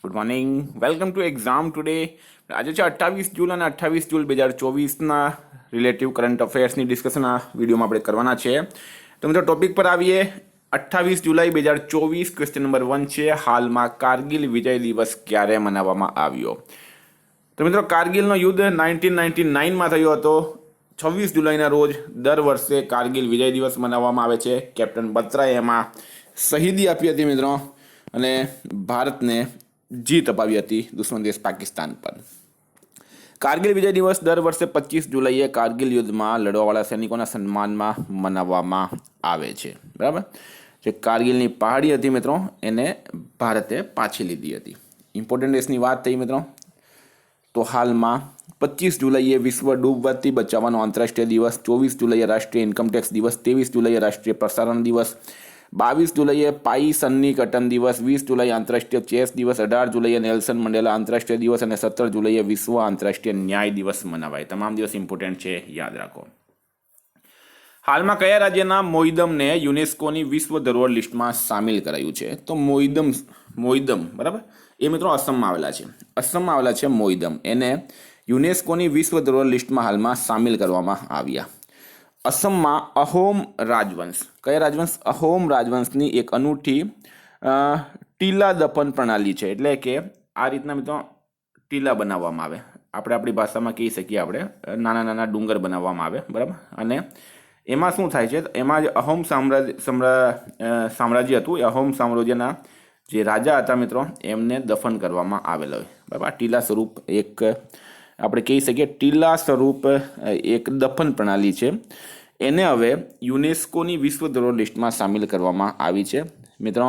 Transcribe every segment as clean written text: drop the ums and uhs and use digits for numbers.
Good morning, welcome to exam today. આજે છે 28 જૂન અને 28 જૂન 2024ના રિલેટિવ કરંટ અફેર્સની ડિસ્કશન આ વિડીયોમાં આપણે કરવાના છે. તો મિત્રો ટોપિક પર આવીએ. 28 જુલાઈ 2024 ક્વેશ્ચન નંબર 1 છે, હાલમાં કારગિલ વિજય દિવસ ક્યારે મનાવવામાં આવ્યો? તો મિત્રો કારગિલનો યુદ્ધ 1999માં થયો હતો. 26 જુલાઈના રોજ દર વર્ષે કારગિલ વિજય દિવસ મનાવવામાં આવે છે. કેપ્ટન બત્રાએ એમાં શહીદી આપી હતી મિત્રો, અને ભારતને જીત અપાવી હતી દુશ્મન દેશ પાકિસ્તાન પર. કારગિલ વિજય દિવસ દર વર્ષે 25 જુલાઈએ કારગિલ યુદ્ધમાં લડવાવાળા સૈનિકોના સન્માનમાં મનાવવામાં આવે છે. બરાબર, જે કારગિલની પહાડી હતી મિત્રો એને ભારતે પાછી લીધી હતી. ઇમ્પોર્ટન્ટ દેશની વાત થઈ મિત્રો, તો હાલમાં 25 જુલાઈએ વિશ્વ ડૂબવાથી બચાવવાનો આંતરરાષ્ટ્રીય દિવસ, 24 જુલાઈએ રાષ્ટ્રીય ઇન્કમટેક્સ દિવસ, 23 જુલાઈએ રાષ્ટ્રીય પ્રસારણ દિવસ, 22 જુલાઈએ પાઈ સન્નિકટન દિવસ, 20 જુલાઈ આંતરરાષ્ટ્રીય ચેસ દિવસ, 18 જુલાઈએ નેલ્સન મંડેલા આંતરરાષ્ટ્રીય દિવસ અને 17 જુલાઈએ વિશ્વ આંતરરાષ્ટ્રીય ન્યાય દિવસ મનાવાય. તમામ દિવસ ઇમ્પોર્ટન્ટ છે, યાદ રાખો. હાલમાં કયા રાજ્યના મોઈદમને યુનેસ્કોની વિશ્વ ધરોહર લિસ્ટમાં સામેલ કરાયું છે? તો મોઈદમ બરાબર, એ મિત્રો અસમમાં આવેલા છે. અસમમાં આવેલા છે મોઈદમ, એને યુનેસ્કોની વિશ્વ ધરોહર લિસ્ટમાં હાલમાં સામેલ કરવામાં આવ્યા. અસમમાં અહોમ રાજવંશ, કયા રાજવંશ? અહોમ રાજવંશની એક અનૂઠી ટીલા દફન પ્રણાલી છે. એટલે કે આ રીતના મિત્રો ટીલા બનાવવામાં આવે, આપણે આપણી ભાષામાં કહી શકીએ, આપણે નાના નાના ડુંગર બનાવવામાં આવે. બરાબર, અને એમાં શું થાય છે, એમાં જે અહોમ સામ્રાજ્ય હતું, એ અહોમ સામ્રાજ્યના જે રાજા હતા મિત્રો એમને દફન કરવામાં આવેલા હોય. બરાબર, ટીલા સ્વરૂપ એક આપણે કહી શકીએ ટીલા સ્વરૂપ એક દફન પ્રણાલી છે. એને હવે યુનેસ્કોની વિશ્વ ધરોહર લિસ્ટમાં સામેલ કરવામાં આવી છે. મિત્રો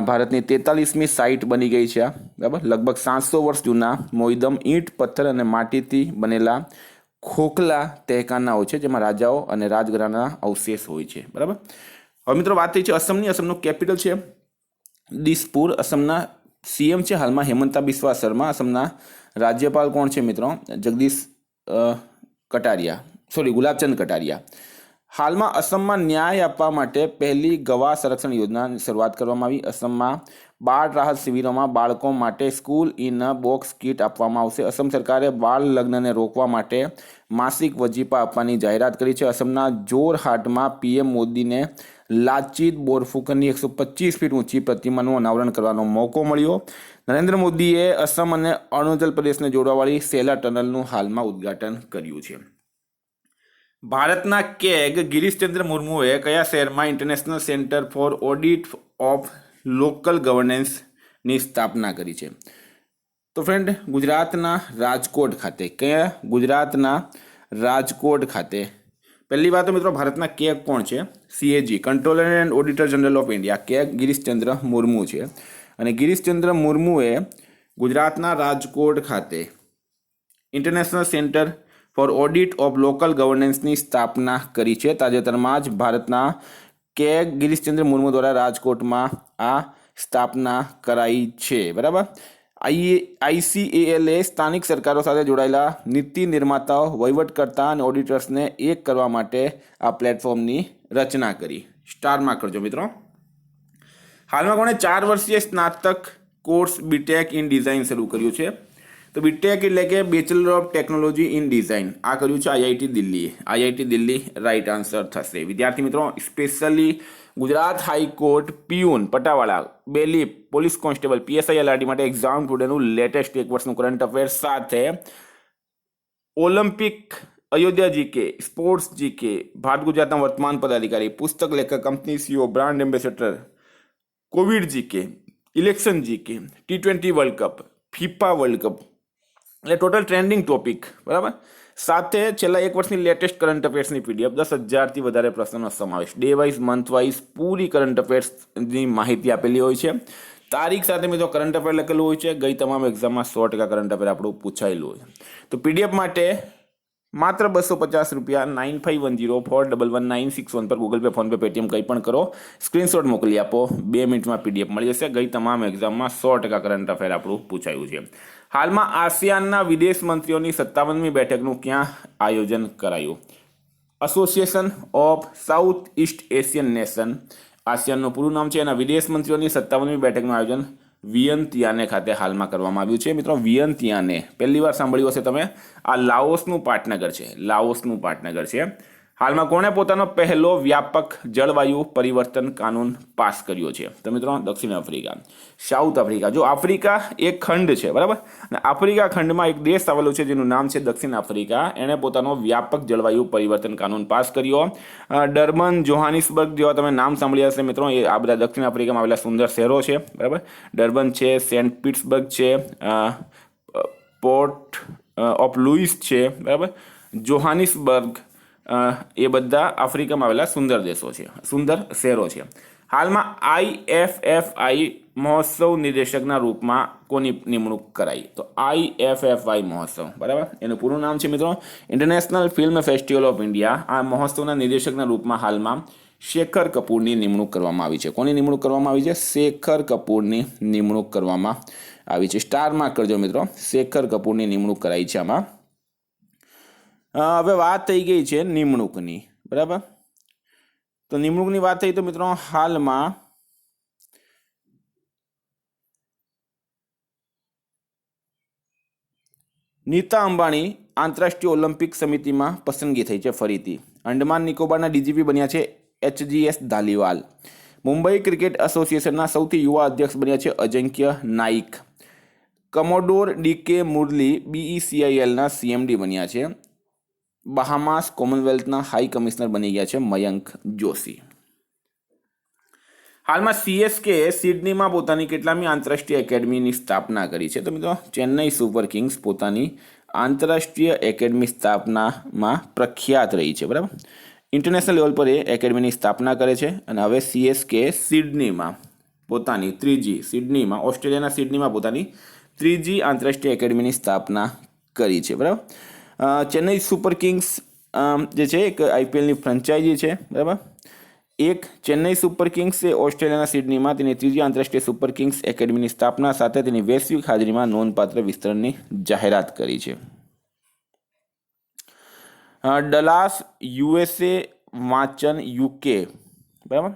ભારતની 43મી સાઇટ બની ગઈ છે. બરાબર, લગભગ 700 વર્ષ જૂના મોઈદમ ઈંટ, પથ્થર અને માટીથી બનેલા ખોખલા તહેખાના હોય છે, જેમાં રાજાઓ અને રાજઘરાના અવશેષ હોય છે. બરાબર, હવે મિત્રો વાત થઈ છે અસમની. અસમનું કેપિટલ છે દિસપુર. અસમના સીએમ છે હાલમાં હેમંતા બિસ્વા શર્મા. અસમના રાજ્યપાલ કોણ છે મિત્રો? જગદીશ ગુલાબચંદ કટારિયા. હાલમાં અસમમાં ન્યાય આપવા માટે પહેલી ગવાહ સંરક્ષણ યોજનાની શરૂઆત કરવામાં આવી. અસમમાં બાળ રાહત શિબિરોમાં બાળકો માટે school in a box kit આપવામાં આવશે. અસમ સરકારે બાળ લગ્નને રોકવા માટે માસિક વજીફા આપવાની જાહેરાત કરી છે. અસમના જોરહાટમાં પીએમ મોદીને લાચિત બોરફુકનની 125 ફીટ ઊંચી પ્રતિમાનું અનાવરણ કરવાનો મોકો મળ્યો. નરેન્દ્ર મોદીએ અસમ અને અરુણાચલ પ્રદેશને જોડવાવાળી સેલા ટનલનું હાલમાં ઉદ્ઘાટન કર્યું છે. ભારતના કેગ ગિરીશચંદ્ર મુર્મુએ કયા શહેરમાં international centre for audit of local ગવર્નન્સની સ્થાપના કરી છે? તો ફ્રેન્ડ ગુજરાતના રાજકોટ ખાતે. કયા? ગુજરાતના રાજકોટ ખાતે. પહેલી વાત તો મિત્રો ભારતના કેગ કોણ છે? CAG, controller and auditor general of India. CAG Girish Chandra Murmu છે, અને ગિરીશચંદ્ર મુર્મુએ ગુજરાતના રાજકોટ ખાતે international centre for audit of local ગવર્નન્સની સ્થાપના કરી છે. તાજેતરમાં જ ભારતના કેગ ગિરીશચંદ્ર મુર્મુ દ્વારા રાજકોટમાં આ સ્થાપના કરાઈ છે. બરાબર, આઈસીએએલએ સ્થાનિક સરકારો સાથે જોડાયેલા નીતિ નિર્માતાઓ, વહીવટકર્તા અને ઓડિટર્સને એક કરવા માટે આ પ્લેટફોર્મની રચના કરી. સ્ટારમાં કરજો મિત્રો. હાલમાં કોણે 4 વર્ષીય સ્નાતક કોર્સ બીટેક ઇન ડિઝાઇન શરૂ કર્યું છે? તો બીટેક એટલે કે bachelor of technology in design. આ કર્યું છે IIT Delhi. IIT Delhi right answer થશે. વિદ્યાર્થી મિત્રો, સ્પેશિયલી ગુજરાત હાઈકોર્ટ પિયુન, પટાવાળા, બેલી, પોલીસ કોન્સ્ટેબલ, પીએસઆઈ એલઆરડી માટે એક્ઝામ ટુડેનું લેટેસ્ટ એક વર્ષનું કરંટ અફેર સાથે Olympic, Ayodhya GK, sports GK, Bharat ગુજરાતના વર્તમાન પદાધિકારી, પુસ્તક લેખક, company CEO, brand ambassador, covid GK, election GK, T20 world cup, FIFA world cup, એટલે ટોટલ ટ્રેન્ડિંગ ટોપિક. બરાબર, સાથે છેલ્લા એક વર્ષની લેટેસ્ટ કરંટ અફેર્સની પીડીએફ, 10,000થી વધારે પ્રશ્નોનો સમાવેશ, ડે વાઇઝ, મંથ વાઇઝ પૂરી કરંટ અફેર્સની માહિતી આપેલી હોય છે. તારીખ સાથે મિત્રો કરંટ અફેર લખેલું હોય છે. ગઈ તમામ એક્ઝામમાં 100% કરંટ અફેર આપણું પૂછાયેલું હોય. તો પીડીએફ માટે માત્ર 250 રૂપિયા, 9510411961 પર Google pay, phone pay, Paytm કંઈ પણ કરો, સ્ક્રીનશોટ મોકલી આપો, 2 મિનિટમાં પીડીએફ મળી જશે. ગઈ તમામ એક્ઝામમાં 100% કરંટ અફેર આપણું પૂછાયું છે. હાલમાં આસિયાનના વિદેશ મંત્રીઓની 57મી બેઠકનું ક્યાં આયોજન કરાયું? Association of south east Asian nation, આસિયાનનું પૂરું નામ છે. એના વિદેશ મંત્રીઓની 57મી બેઠકનું આયોજન વિયન્તિયાને ખાતે હાલમાં કરવામાં આવ્યું છે મિત્રો. વિયન્તિયાને પહેલી વાર સાંભળ્યું હશે તમે. આ લાઓસનું પાટનગર છે, લાઓસનું પાટનગર છે. હાલમાં કોણે પોતાનો પહેલો વ્યાપક જળવાયુ પરિવર્તન કાનૂન પાસ કર્યો છે? તો મિત્રો દક્ષિણ આફ્રિકા, સાઉથ આફ્રિકા. જો આફ્રિકા એક ખંડ છે, બરાબર, અને આફ્રિકા ખંડમાં એક દેશ આવેલો છે જેનું નામ છે દક્ષિણ આફ્રિકા. એણે પોતાનો વ્યાપક જળવાયુ પરિવર્તન કાનૂન પાસ કર્યો. ડર્બન, જોહાનિસબર્ગ જેવા તમે નામ સાંભળ્યા હશે મિત્રો. એ આ બધા દક્ષિણ આફ્રિકામાં આવેલા સુંદર શહેરો છે, બરાબર. ડર્બન છે, સેન્ટ પીટર્સબર્ગ છે, પોર્ટ ઓફ લુઈસ છે, બરાબર, જોહાનિસબર્ગ. એ બધા આફ્રિકામાં આવેલા સુંદર દેશો છે, સુંદર શહેરો છે. હાલમાં IFFI મહોત્સવ નિર્દેશકના રૂપમાં કોની નિમણૂક કરાઈ? તો IFFI મહોત્સવ, બરાબર, એનું પૂરું નામ છે મિત્રો international film festival of India. આ મહોત્સવના નિર્દેશકના રૂપમાં હાલમાં શેખર કપૂરની નિમણૂક કરવામાં આવી છે. કોની નિમણૂક કરવામાં આવી છે? શેખર કપૂરની નિમણૂક કરવામાં આવી છે. સ્ટાર માર્ક કરજો મિત્રો, શેખર કપૂરની નિમણૂક કરાઈ છે આમાં. હવે વાત થઈ ગઈ છે નિમણૂકની, બરાબર. તો નિમણૂકની વાત થઈ તો મિત્રો હાલમાં નીતા અંબાણી આંતરરાષ્ટ્રીય ઓલિમ્પિક સમિતિમાં પસંદગી થઈ છે ફરીથી. અંડમાન નિકોબારના DGP બન્યા છે HGS ધાલીવાલ. મુંબઈ ક્રિકેટ એસોસિએશનના સૌથી યુવા અધ્યક્ષ બન્યા છે અજંક્ય નાઈક. કમોડોર DK મુરલી BECILના CMD બન્યા છે. બહામાસ કોમનવેલ્થના હાઈ કમિશનર બની ગયા છે મયંક જોશી. હાલમાં CSK સિડનીમાં પોતાની કેટલામી આંતરરાષ્ટ્રીય એકેડમીની સ્થાપના કરી છે? તો મિત્રો ચેન્નઈ સુપર કિંગ્સ પોતાની આંતરરાષ્ટ્રીય એકેડમી સ્થાપનામાં પ્રખ્યાત રહી છે, બરાબર. ઇન્ટરનેશનલ લેવલ પર એ એકેડમીની સ્થાપના કરે છે અને હવે CSK સિડનીમાં પોતાની સિડનીમાં ઓસ્ટ્રેલિયાના સિડનીમાં પોતાની 3જી આંતરરાષ્ટ્રીય એકેડમીની સ્થાપના કરી છે, બરાબર. ચેન્નઈ સુપર કિંગ્સ જે છે એક IPLની ફ્રેન્ચાઇઝી છે, બરાબર. એક ચેન્નઈ સુપર કિંગ્સ એ ઓસ્ટ્રેલિયાના સિડનીમાં તેની 3જી આંતરરાષ્ટ્રીય સુપર કિંગ્સ એકેડમીની સ્થાપના સાથે તેની વૈશ્વિક હાજરીમાં નોંધપાત્ર વિસ્તરણની જાહેરાત કરી છે. ડલાસ USA, વાંચન UK, બરાબર.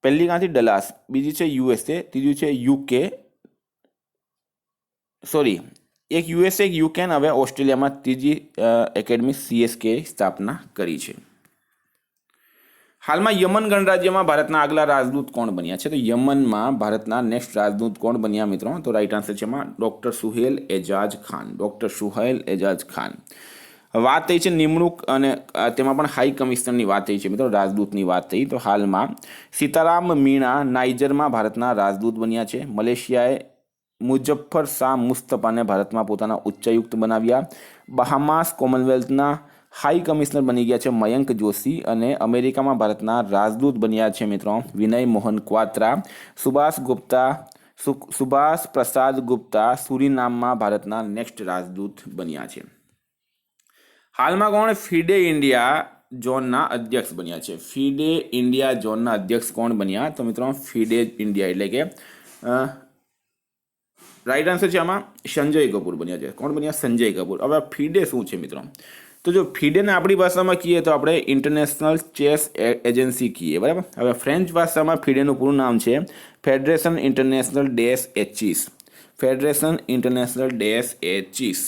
પહેલી ક્યાંથી? ડલાસ, બીજી છે USA, ત્રીજું છે UK. સોરી, એક USA, એક UK ને હવે ઓસ્ટ્રેલિયામાં 3જી એકેડમી CSK સ્થાપના કરી છે. હાલમાં યમન ગણરાજ્યમાં ભારતના આગલા રાજદૂત કોણ બન્યા છે? તો યમનમાં ભારતના નેક્સ્ટ રાજદૂત કોણ બન્યા મિત્રો? તો રાઈટ આન્સર છે એમાં ડૉક્ટર સુહેલ એજાજ ખાન. ડૉક્ટર સુહેલ એજાજ ખાન. વાત થઈ છે નિમણૂક અને તેમાં પણ હાઈ કમિશનરની વાત થઈ છે મિત્રો, રાજદૂતની વાત થઈ. તો હાલમાં સીતારામ મીણા નાઇજરમાં ભારતના રાજદૂત બન્યા છે. મલેશિયાએ મુઝફ્ફર શાહ મુસ્તફાને ભારતમાં પોતાના ઉચ્ચાયુક્ત બનાવ્યા. બહામાસ કોમનવેલ્થના હાઈ કમિશનર બની ગયા છે મયંક જોશી. અને અમેરિકામાં ભારતના રાજદૂત બન્યા છે મિત્રો વિનય મોહન ક્વાત્રા. સુભાષ પ્રસાદ ગુપ્તા સુરીનામમાં ભારતના નેક્સ્ટ રાજદૂત બન્યા છે. હાલમાં કોણ ફિડે ઇન્ડિયા ઝોનના અધ્યક્ષ બન્યા છે? ફિડે ઇન્ડિયા ઝોનના અધ્યક્ષ કોણ બન્યા? તો મિત્રો ફિડે ઇન્ડિયા એટલે કે રાઈટ આન્સર છે આમાં સંજય કપૂર બન્યા છે. કોણ બન્યા? સંજય કપૂર. હવે ફિડે શું છે મિત્રો? તો જો ફિડેને આપણી ભાષામાં કહીએ તો આપણે ઇન્ટરનેશનલ ચેસ એજન્સી કહીએ, બરાબર. હવે ફ્રેન્ચ ભાષામાં ફિડેનું પૂરું નામ છે federation international days એચીસ. Federation international days એચીસ.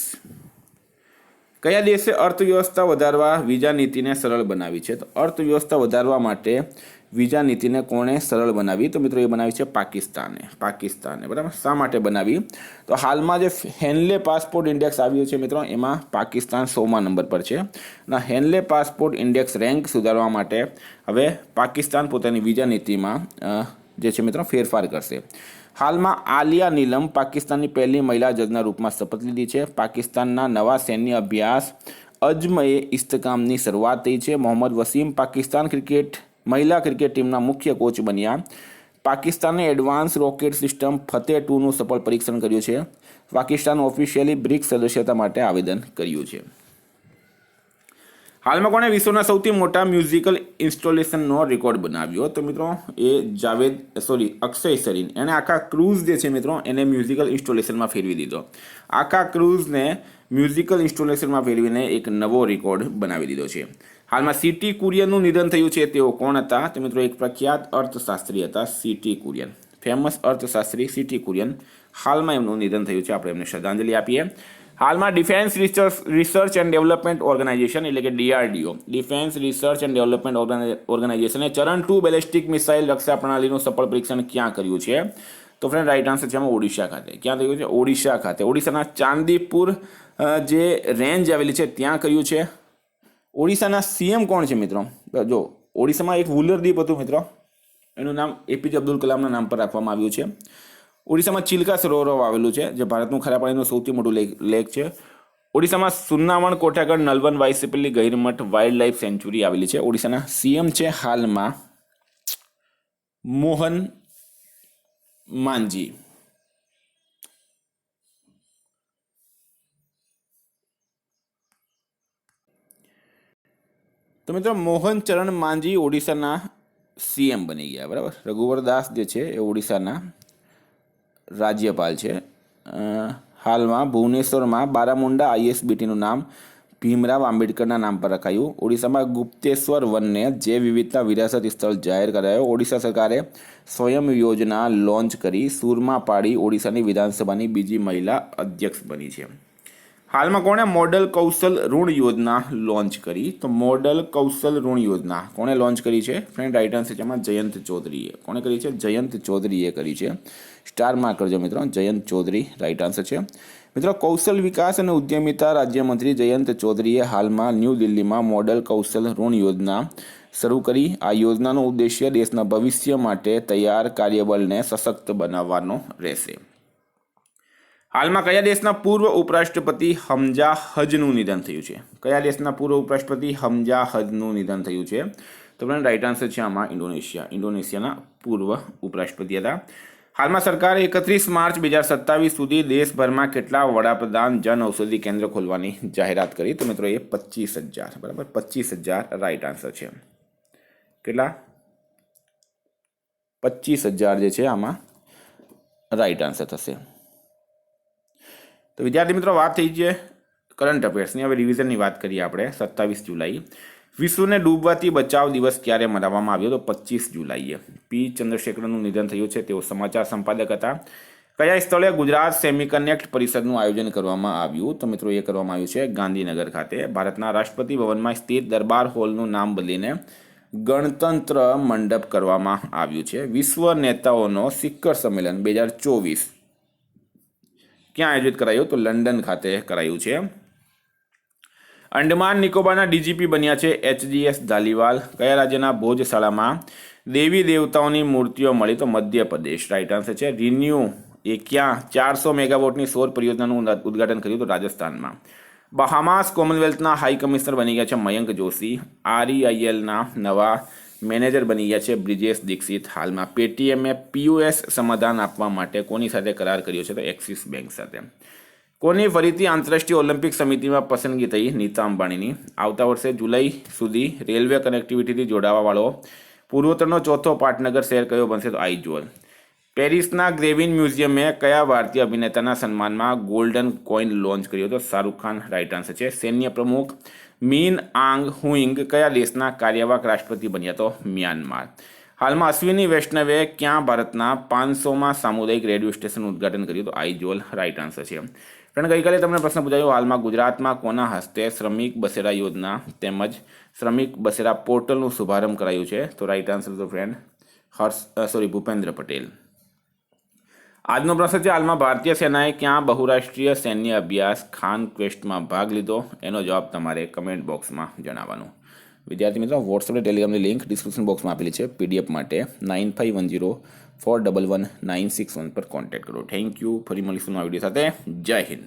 કયા દેશે અર્થવ્યવસ્થા વધારવા વિઝા નીતિને સરળ બનાવી છે? તો અર્થવ્યવસ્થા વધારવા માટે વિઝા નીતિને કોણે સરળ બનાવી? તો મિત્રો એ બનાવી છે પાકિસ્તાને, બરાબર. શા માટે બનાવી? તો હાલમાં જે હેનલે પાસપોર્ટ ઇન્ડેક્સ આવ્યો છે મિત્રો એમાં પાકિસ્તાન 100મા નંબર પર છે. અને હેનલે પાસપોર્ટ ઇન્ડેક્સ રેન્ક સુધારવા માટે હવે પાકિસ્તાન પોતાની વિઝા નીતિમાં જે છે મિત્રો ફેરફાર કરશે. હાલમાં આલિયા નીલમ પાકિસ્તાનની પહેલી મહિલા જજના રૂપમાં શપથ લીધી છે. પાકિસ્તાનના નવા સૈન્ય અભ્યાસ અજમએ ઇસ્તકામની શરૂઆત થઈ છે. મોહમ્મદ વસીમ પાકિસ્તાન મહિલા ક્રિકેટ ટીમના મુખ્ય કોચ બન્યા. પાકિસ્તાને એડવાન્સ રોકેટ સિસ્ટમ ફતેહ 2નું સફળ પરીક્ષણ કર્યું છે. પાકિસ્તાન ઓફિશિયલી બ્રિક્સ સદસ્યતા માટે આવેદન કર્યું છે. હાલમાં કોણે વિશ્વના સૌથી મોટા મ્યુઝિકલ ઇન્સ્ટોલેશનનો રેકોર્ડ બનાવ્યો? તો મિત્રો એ અક્ષય સરીન. એણે આખા ક્રૂઝ જે છે મિત્રો એને મ્યુઝિકલ ઇન્સ્ટોલેશનમાં ફેરવી દીધો. આખા ક્રૂઝને મ્યુઝિકલ ઇન્સ્ટોલેશનમાં ફેરવીને એક નવો રેકોર્ડ બનાવી દીધો છે. હાલમાં C.T. કુરિયનનું નિધન થયું છે. તેઓ કોણ હતા? તો મિત્રો એક પ્રખ્યાત અર્થશાસ્ત્રી હતા C.T. કુરિયન. ફેમસ અર્થશાસ્ત્રી સીટી કુરિયન, હાલમાં એમનું નિધન થયું છે, આપણે એમને શ્રદ્ધાંજલિ આપીએ. હાલમાં defence research and development organisation એટલે કે DRDO, defence research and development ઓર્ગેનાઇઝેશને ચરણ 2 બેલેસ્ટિક મિસાઇલ રક્ષા પ્રણાલીનું સફળ પરીક્ષણ ક્યાં કર્યું છે? તો ફ્રેન્ડ રાઈટ આન્સર છે એમાં ઓડિશા ખાતે. ક્યાં થયું છે? ઓડિશા ખાતે. ઓડિશાના ચાંદીપુર જે રેન્જ આવેલી છે ત્યાં કર્યું છે. ઓડિશાના CM કોણ છે મિત્રો? જો ઓડિશામાં એક વુલર દ્વીપ હતું મિત્રો, એનું નામ APJ અબ્દુલ કલામના નામ પર રાખવામાં આવ્યું છે. ઓડિશામાં ચિલ્કા સરોવર આવેલું છે, જે ભારતનું ખારા પાણીનું સૌથી મોટું લેક છે. ઓડિશામાં સુન્નાવણ, કોઠાગઢ, નલવન, વાઇસપલ્લી, ગહિરમઠ વાઇલ્ડ લાઇફ સેન્ચ્યુરી આવેલી છે. ઓડિશાના CM છે હાલમાં મોહન માંજી. તો મિત્રો મોહન ચરણ માંજી ઓડિશાના CM બની ગયા. બરાબર. રઘુવર દાસ જે છે એ ઓડિશાના રાજ્યપાલ છે. હાલમાં ભુવનેશ્વરમાં બારામુંડા ISBTનું નામ ભીમરાવ આંબેડકરના નામ પર રખાયું. ઓડિશામાં ગુપ્તેશ્વર વનને જૈવ વિવિધતા વિરાસત સ્થળ જાહેર કરાયો. ઓડિશા સરકારે સ્વયં યોજના લોન્ચ કરી. સુરમા પાડી ઓડિશાની વિધાનસભાની બીજી મહિલા અધ્યક્ષ બની છે. હાલમાં કોણે મોડલ કૌશલ ઋણ યોજના લોન્ચ કરી? તો મોડલ કૌશલ ઋણ યોજના કોણે લોન્ચ કરી છે? ફ્રેન્ડ રાઈટ આન્સર છે એમાં જયંત ચૌધરીએ. કોણે કરી છે? જયંત ચૌધરીએ કરી છે. સ્ટાર માર્ક કરજો મિત્રો, જયંત ચૌધરી રાઈટ આન્સર છે. મિત્રો કૌશલ વિકાસ અને ઉદ્યમિતા રાજ્યમંત્રી જયંત ચૌધરીએ હાલમાં ન્યૂ દિલ્હીમાં મોડલ કૌશલ ઋણ યોજના શરૂ કરી. આ યોજનાનો ઉદ્દેશ્ય દેશના ભવિષ્ય માટે તૈયાર કાર્યબળને સશક્ત બનાવવાનો રહેશે. હાલમાં કયા દેશના પૂર્વ ઉપરાષ્ટ્રપતિ હમઝા હજનું નિધન થયું છે? કયા દેશના પૂર્વ ઉપરાષ્ટ્રપતિ હમઝા હજનું નિધન થયું છે? તો ફ્રેન્ડ રાઈટ આન્સર છે આમાં ઇન્ડોનેશિયા. ઇન્ડોનેશિયાના પૂર્વ ઉપરાષ્ટ્રપતિ હતા. હાલમાં સરકારે 31 માર્ચ 2027 સુધી દેશભરમાં કેટલા વડાપ્રધાન જન ઔષધિ કેન્દ્ર ખોલવાની જાહેરાત કરી? તો મિત્રો એ 25,000. બરાબર, 25,000 રાઈટ આન્સર છે. કેટલા? 25,000 જે છે આમાં રાઈટ આન્સર થશે. તો વિદ્યાર્થી મિત્રો વાત થઈ છે કરંટ અફેર્સની. હવે રિવિઝનની વાત કરીએ આપણે. 27 જુલાઈ વિશ્વને ડૂબવાથી બચાવ દિવસ ક્યારે મનાવવામાં આવ્યો? તો 25 જુલાઈએ. P ચંદ્રશેખરનું નિધન થયું છે. તેઓ સમાચાર સંપાદક હતા. કયા સ્થળે ગુજરાત સેમિકનેક્ટ પરિષદનું આયોજન કરવામાં આવ્યું? તો મિત્રો એ કરવામાં આવ્યું છે ગાંધીનગર ખાતે. ભારતના રાષ્ટ્રપતિ ભવનમાં સ્થિત દરબાર હોલનું નામ બદલીને ગણતંત્ર મંડપ કરવામાં આવ્યું છે. વિશ્વ નેતાઓનો શિખર સંમેલન 2024 ક્યાં આયોજિત કરાયું? તો લંડન ખાતે કરાયું છે. અંડમાન નિકોબારના DGP બન્યા છે HGS ધાલીવાલ. કયા રાજ્યના ભોજશાળામાં દેવી દેવતાઓની મૂર્તિઓ મળી? તો મધ્યપ્રદેશ રાઈટ આન્સર છે. રિન્યુ એ ક્યાં 400 મેગાવોટની સૌર પરિયોજનાનું ઉદ્ઘાટન કર્યું? તો રાજસ્થાનમાં. બહામાસ કોમનવેલ્થના હાઈ કમિશનર બની ગયા છે મયંક જોશી. REILના નવા મેનેજર બની ગયા છે બ્રિજેશ દીક્ષિત. હાલમાં પેટીએમએ POS સમાધાન આપવા માટે કોની સાથે કરાર કર્યો છે? તો એક્સિસ બેંક સાથે. કોની ફરીથી આંતરરાષ્ટ્રીય ઓલિમ્પિક સમિતિમાં પસંદગી થઈ? નીતા અંબાણીની. આવતા વર્ષે જુલાઈ સુધી રેલવે કનેક્ટિવિટીથી જોડાવાવાળો પૂર્વોત્તરનો ચોથો પાટનગર શહેર કયો બનશે? તો આઇજોલ. પેરિસના ગ્રેવિન મ્યુઝિયમે કયા ભારતીય અભિનેતાના સન્માનમાં ગોલ્ડન કોઈન લોન્ચ કર્યો? તો શાહરૂખ ખાન રાઈટ આન્સર છે. સૈન્ય પ્રમુખ મીન આંગ હુઇંગ કયા દેશના કાર્યવાહક રાષ્ટ્રપતિ બન્યા? તો મ્યાનમાર. હાલમાં અશ્વિની વૈષ્ણવે ક્યાં ભારતના 500માં સામુદાયિક રેડિયો સ્ટેશનનું ઉદ્ઘાટન કર્યું? તો આઇજોલ રાઈટ આન્સર છે. ફ્રેન્ડ ગઈકાલે તમને પ્રશ્ન પૂછાયો હાલમાં ગુજરાતમાં કોના હસ્તે શ્રમિક બસેરા યોજના તેમજ શ્રમિક બસેરા પોર્ટલનું શુભારંભ કરાયું છે? તો રાઈટ આન્સર તો ફ્રેન્ડ ભૂપેન્દ્ર પટેલ. આજનો પ્રશ્ન છે હાલમાં ભારતીય સેનાએ ક્યાં બહુરાષ્ટ્રીય સૈન્ય અભ્યાસ ખાન ક્વેસ્ટમાં ભાગ લીધો? એનો જવાબ તમારે કમેન્ટ બોક્સમાં જણાવવાનો. વિદ્યાર્થી મિત્રો વોટ્સએપ ટેલિગ્રામની લિંક ડિસ્ક્રિપ્શન બોક્સમાં આપેલી છે. PDF માટે 9510411961 પર કોન્ટેક્ટ કરો. Thank you. ફરી મળીશું આ વિડીયો સાથે. જય હિન્દ.